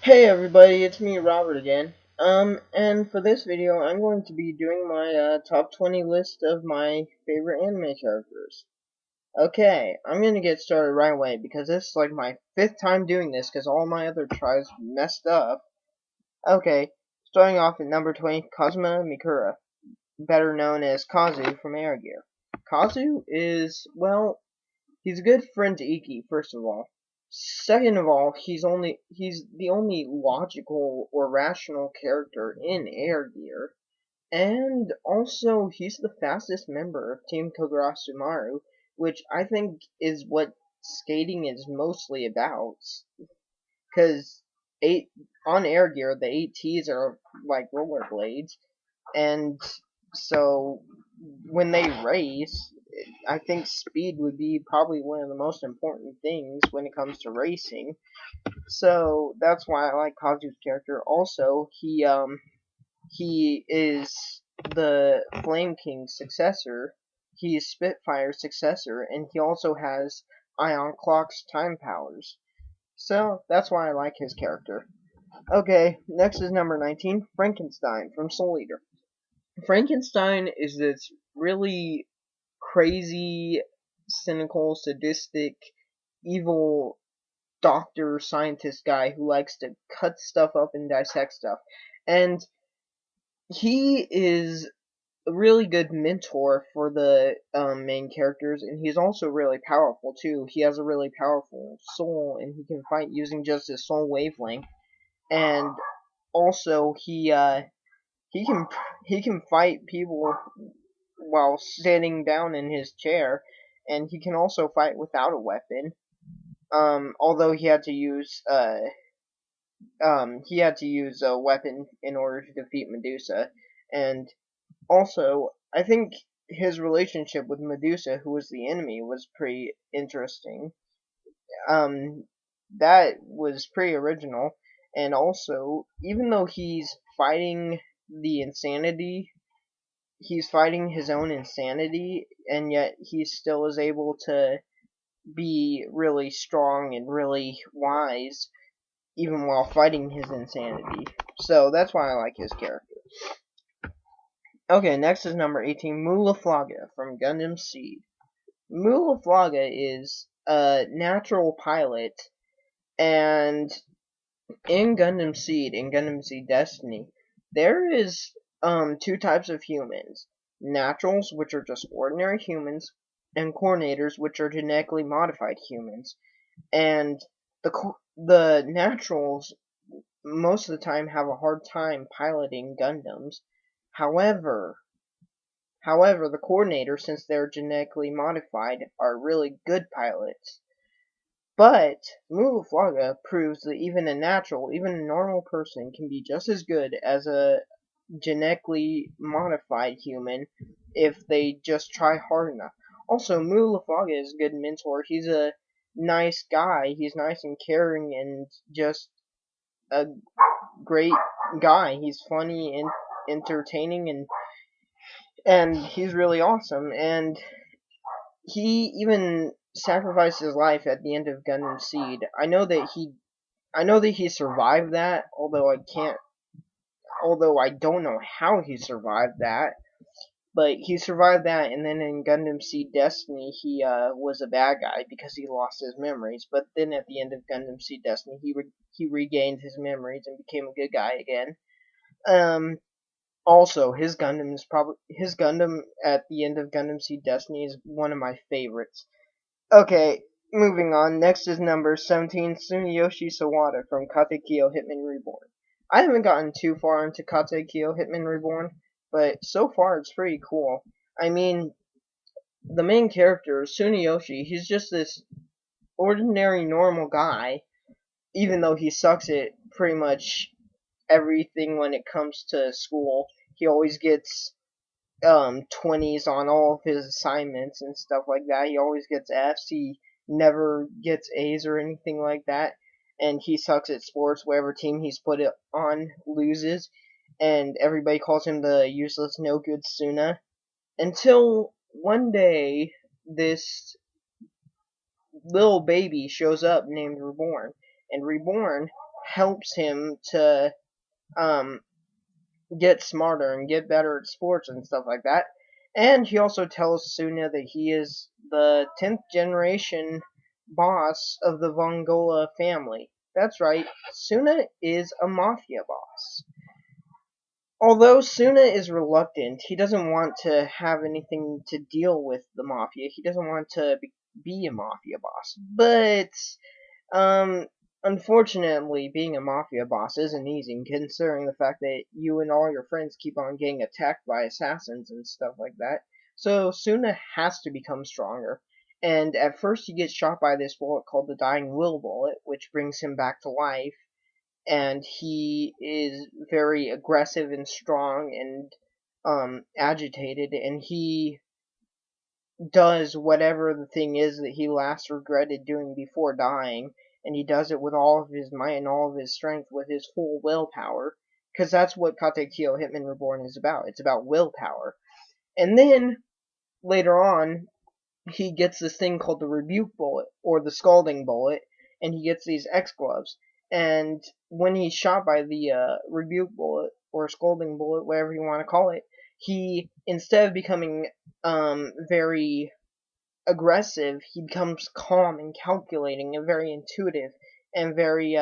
Hey everybody, it's me, Robert again. And for this video, I'm going to be doing my top 20 list of my favorite anime characters. Okay, I'm gonna get started right away because this is like my 5th time doing this because all my other tries messed up. Okay, starting off at number 20, Kazuma Mikura, better known as Kazu from Air Gear. Kazu is, well, he's a good friend to Iki, first of all. Second of all, he's the only logical or rational character in Air Gear. And also he's the fastest member of Team Kogurasumaru, which I think is what skating is mostly about. Cause eight on Air Gear the 8Ts are like rollerblades, and so when they race, I think speed would be probably one of the most important things when it comes to racing. So that's why I like Kazu's character. Also, he is the Flame King's successor. He is Spitfire's successor, and he also has Ion Clock's time powers. So that's why I like his character. Okay, next is number 19, Frankenstein from Soul Eater. Frankenstein is this really crazy, cynical, sadistic, evil doctor scientist guy who likes to cut stuff up and dissect stuff. And he is a really good mentor for the main characters, and he's also really powerful too. He has a really powerful soul, and he can fight using just his soul wavelength. And also, he can he can fight people while sitting down in his chair, and he can also fight without a weapon. Although he had to use a weapon in order to defeat Medusa, and also I think his relationship with Medusa, who was the enemy, was pretty interesting. Um, that was pretty original, and also even though the insanity he's fighting his own insanity, and yet he still is able to be really strong and really wise, even while fighting his insanity. So that's why I like his character. Okay, next is number 18, Mulaflaga from Gundam Seed. Mulaflaga is a natural pilot, and in Gundam Seed Destiny, there is two types of humans: naturals, which are just ordinary humans, and coordinators, which are genetically modified humans. And the naturals most of the time have a hard time piloting Gundams. However, the coordinators, since they're genetically modified, are really good pilots. But Mulaflaga proves that even a normal person, can be just as good as a genetically modified human if they just try hard enough. Also, Mulaflaga is a good mentor. He's a nice guy. He's nice and caring and just a great guy. He's funny and entertaining, and he's really awesome. And he even sacrificed his life at the end of Gundam Seed. I know that he survived that, although I don't know how he survived that. But he survived that, and then in Gundam Seed Destiny, he was a bad guy because he lost his memories. But then at the end of Gundam Seed Destiny, he regained his memories and became a good guy again. Um, Also, his Gundam at the end of Gundam Seed Destiny is one of my favorites. Okay, moving on. Next is number 17, Tsunayoshi Sawada from Katekyo Hitman Reborn. I haven't gotten too far into Katekyo Hitman Reborn, but so far it's pretty cool. I mean, the main character, Tsunayoshi, he's just this ordinary normal guy, even though he sucks at pretty much everything when it comes to school. He always gets 20s on all of his assignments and stuff like that. He always gets F's. He never gets A's or anything like that. And he sucks at sports. Whatever team he's put it on loses. And everybody calls him the useless, no good Sunnah. Until one day, this little baby shows up named Reborn. And Reborn helps him to get smarter and get better at sports and stuff like that. And he also tells Suna that he is the 10th generation boss of the Vongola family. That's right, Suna is a mafia boss. Although Suna is reluctant, he doesn't want to have anything to deal with the mafia. He doesn't want to be a mafia boss. But um, unfortunately, being a mafia boss isn't easy, considering the fact that you and all your friends keep on getting attacked by assassins and stuff like that. So Suna has to become stronger. And at first he gets shot by this bullet called the Dying Will bullet, which brings him back to life. And he is very aggressive and strong and agitated, and he does whatever the thing is that he last regretted doing before dying, and he does it with all of his might and all of his strength with his full willpower, because that's what Katekyo Hitman Reborn is about. It's about willpower. And then, later on, he gets this thing called the Rebuke Bullet, or the Scalding Bullet, and he gets these X Gloves. And when he's shot by the Rebuke Bullet, or Scalding Bullet, whatever you want to call it, he, instead of becoming very aggressive, he becomes calm and calculating and very intuitive and very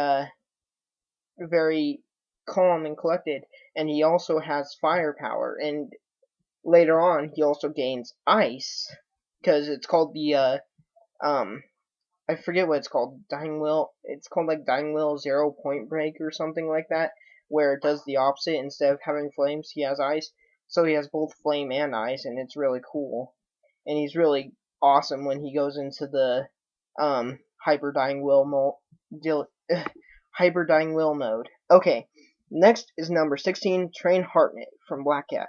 calm and collected. And he also has firepower. And later on, he also gains ice, because it's called the I forget what it's called. Dying Will. It's called like Dying Will 0 Point Break or something like that, where it does the opposite. Instead of having flames, he has ice. So he has both flame and ice, and it's really cool. And he's really awesome when he goes into the Hyper Dying Will Hyper Dying Will mode. Okay, next is number 16, Train Hartnett from Black Cat.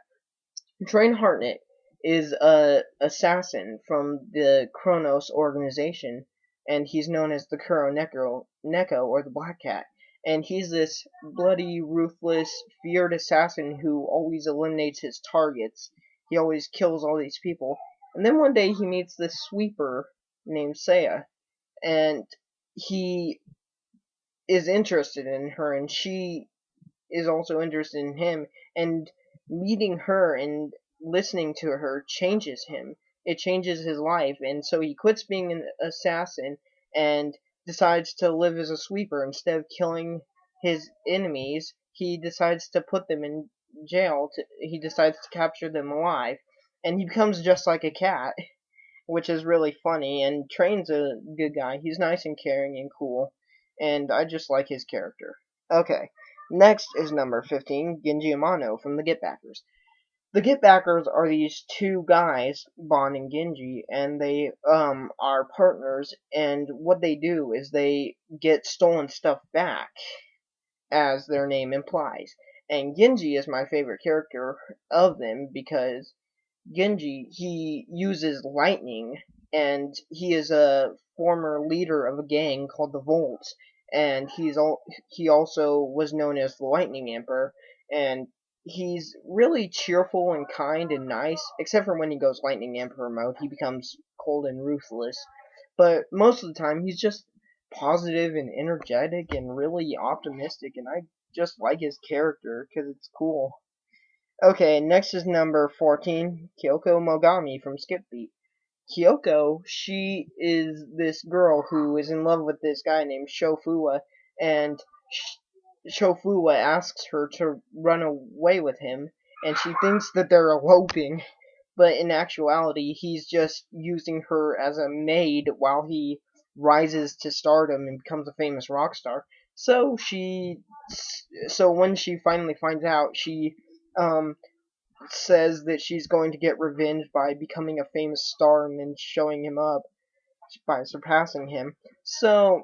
Train Hartnett is a assassin from the Kronos organization, and he's known as the Kuro Neko, or the Black Cat. And he's this bloody, ruthless, feared assassin who always eliminates his targets. He always kills all these people. And then one day he meets this sweeper named Saya, and he is interested in her, and she is also interested in him, and meeting her and listening to her changes him. It changes his life, and so he quits being an assassin and decides to live as a sweeper. Instead of killing his enemies, he decides to put them in jail. He decides to capture them alive, and he becomes just like a cat, which is really funny. And Train's a good guy. He's nice and caring and cool, and I just like his character. Okay, next is number 15, Ginji Amano from the Get Backers. The Get Backers are these two guys, Bon and Ginji, and they are partners, and what they do is they get stolen stuff back, as their name implies. And Ginji is my favorite character of them, because Genji, he uses lightning, and he is a former leader of a gang called the Volts, and he also was known as the Lightning Emperor, and he's really cheerful and kind and nice, except for when he goes Lightning Emperor mode. He becomes cold and ruthless, but most of the time he's just positive and energetic and really optimistic, and I just like his character because it's cool. Okay, next is number 14, Kyoko Mogami from Skip Beat. Kyoko, she is this girl who is in love with this guy named Shofuwa, and Shofuwa asks her to run away with him, and she thinks that they're eloping, but in actuality, he's just using her as a maid while he rises to stardom and becomes a famous rock star. So when she finally finds out, she says that she's going to get revenge by becoming a famous star and then showing him up by surpassing him. So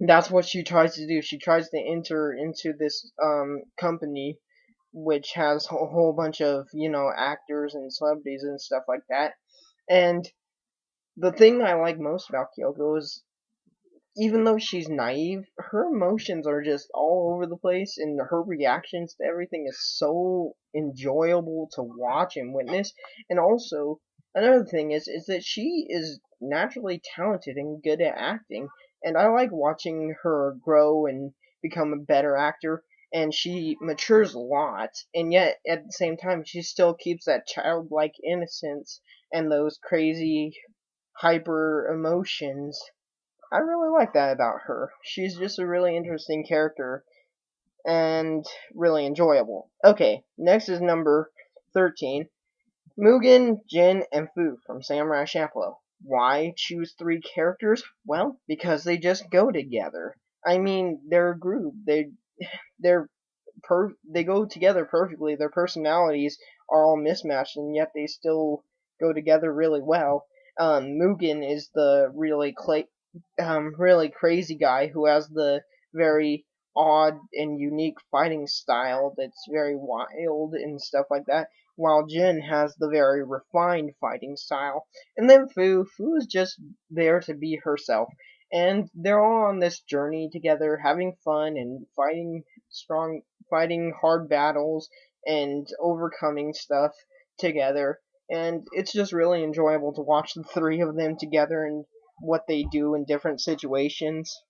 that's what she tries to do. She tries to enter into this company, which has a whole bunch of, actors and celebrities and stuff like that. And the thing I like most about Kyoko is, even though she's naive, her emotions are just all over the place, and her reactions to everything is so enjoyable to watch and witness. And also, another thing is that she is naturally talented and good at acting, and I like watching her grow and become a better actor, and she matures a lot, and yet at the same time she still keeps that childlike innocence and those crazy hyper emotions. I really like that about her. She's just a really interesting character and really enjoyable. Okay, next is number 13. Mugen, Jin, and Fu from Samurai Champloo. Why choose three characters? Well, because they just go together. I mean, they're a group. They're they go together perfectly. Their personalities are all mismatched, and yet they still go together really well. Mugen is the really crazy guy who has the very odd and unique fighting style that's very wild and stuff like that, while Jin has the very refined fighting style. And then Fu is just there to be herself. And they're all on this journey together, having fun and fighting hard battles and overcoming stuff together. And it's just really enjoyable to watch the three of them together and what they do in different situations.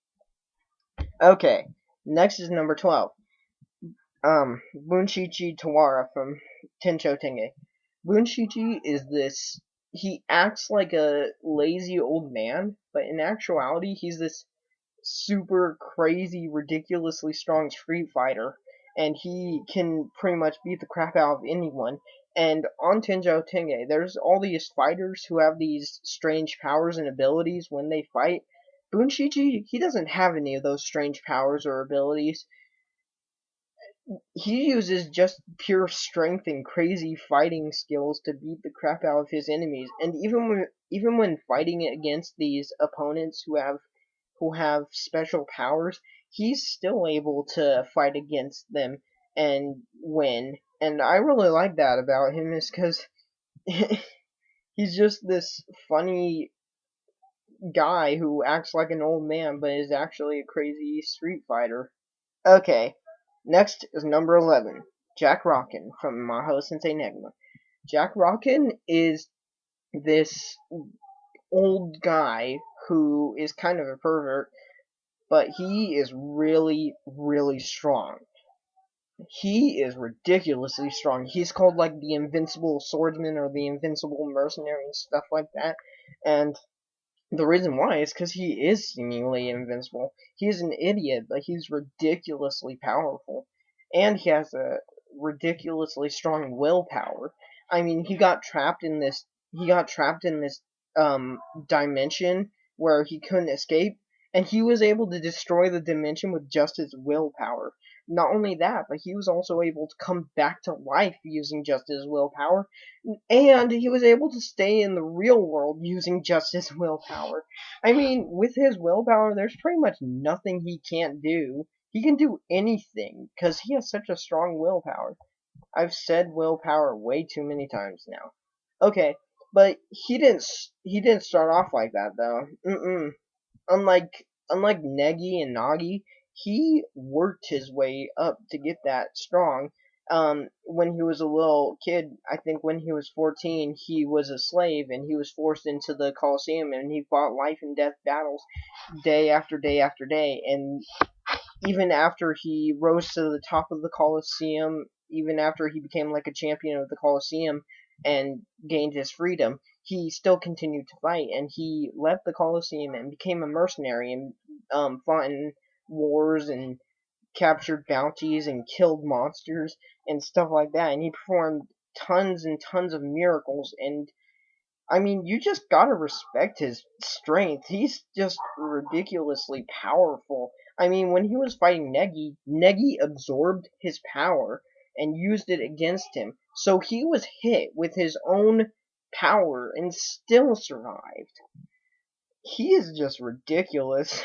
Okay, next is number 12. Bunshichi Tawara from Tenjou Tenge. Bunshichi is this. He acts like a lazy old man, but in actuality, he's this super crazy, ridiculously strong street fighter, and he can pretty much beat the crap out of anyone. And on Tenjou Tenge, there's all these fighters who have these strange powers and abilities when they fight. Bunshichi, he doesn't have any of those strange powers or abilities. He uses just pure strength and crazy fighting skills to beat the crap out of his enemies. And even when fighting against these opponents who have special powers, he's still able to fight against them and win. And I really like that about him, is because he's just this funny guy who acts like an old man but is actually a crazy street fighter. Okay, next is number 11, Jack Rockin from Maho Sensei Negima. Jack Rockin is this old guy who is kind of a pervert, but he is really, really strong. He is ridiculously strong. He's called like the invincible swordsman or the invincible mercenary and stuff like that. And the reason why is because he is seemingly invincible. He's an idiot, but he's ridiculously powerful. And he has a ridiculously strong willpower. I mean, he got trapped in this dimension where he couldn't escape, and he was able to destroy the dimension with just his willpower. Not only that, but he was also able to come back to life using just his willpower, and he was able to stay in the real world using just his willpower. I mean, with his willpower, there's pretty much nothing he can't do. He can do anything, because he has such a strong willpower. I've said willpower way too many times now. Okay, but he didn't start off like that, though. Unlike Negi and Nagi, he worked his way up to get that strong. When he was a little kid, I think when he was 14, he was a slave and he was forced into the Colosseum and he fought life and death battles day after day after day. And even after he rose to the top of the Colosseum, even after he became like a champion of the Colosseum and gained his freedom, he still continued to fight, and he left the Colosseum and became a mercenary and fought in wars and captured bounties and killed monsters and stuff like that. And he performed tons and tons of miracles, and I mean, you just gotta respect his strength. He's just ridiculously powerful. I mean, when he was fighting Negi absorbed his power and used it against him. So he was hit with his own power and still survived. He is just ridiculous.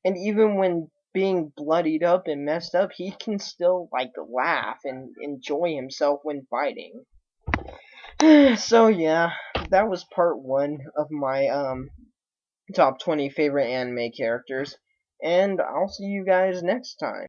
And even when being bloodied up and messed up, he can still, like, laugh and enjoy himself when fighting. So yeah, that was part 1 of my top 20 favorite anime characters, and I'll see you guys next time.